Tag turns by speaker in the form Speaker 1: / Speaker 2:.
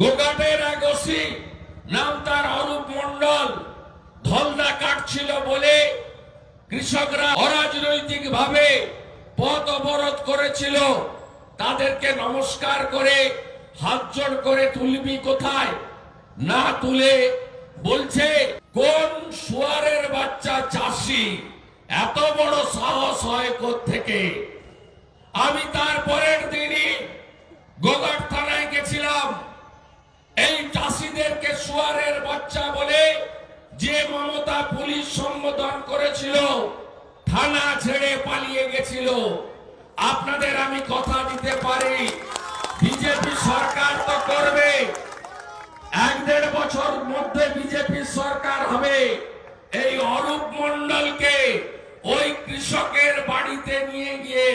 Speaker 1: গোঘাটের এক ওসি, নাম তার অরূপ মন্ডল, ধলনা কাটছিল বলে কৃষকরা অরাজনৈতিক ভাবে পথ অবরোধ করেছিল। তাদেরকে নমস্কার করে হাত জোড় করে তুলবি কোথায় না তুলে বলছে কোন শুয়ারের বাচ্চা চাষি, এত বড় সাহস হয় কোত্থেকে। আমি তার পরের দিনই গোঘাট থানায় গেছিলাম। এই চাষিদেরকে শুয়ারের বাচ্চা বলে যে মমতা পুলিশ সম্বোধন করেছিল, থানা ছেড়ে পালিয়ে গেছিল। আপনাদের আমি কথা দিতে পারি, বিজেপি সরকার তো করবে, 1-1.5 বছর মধ্যে বিজেপি সরকার হবে। এই অরূপ মন্ডলকে ওই কৃষকের বাড়িতে নিয়ে গিয়ে